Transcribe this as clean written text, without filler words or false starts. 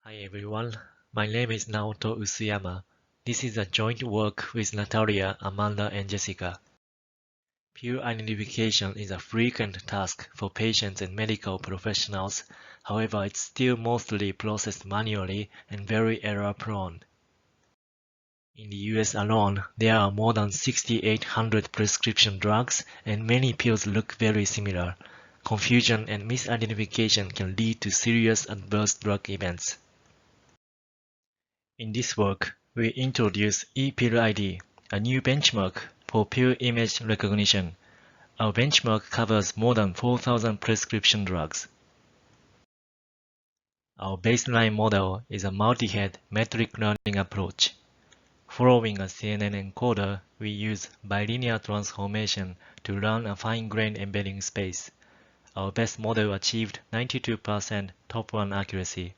Hi everyone, my name is Naoto Usuyama. This is a joint work with Natalia, Amanda, and Jessica. Peer identification is a frequent task for patients and medical professionals. However, it's still mostly processed manually and very error-prone. In the US alone, there are more than 6,800 prescription drugs, and many pills look very similar. Confusion and misidentification can lead to serious adverse drug events. In this work, we introduce ePillID, a new benchmark for pill image recognition. Our benchmark covers more than 4,000 prescription drugs. Our baseline model is a multi-head metric learning approach. Following a CNN encoder, we use bilinear transformation to learn a fine-grained embedding space. Our best model achieved 92% top-1 accuracy.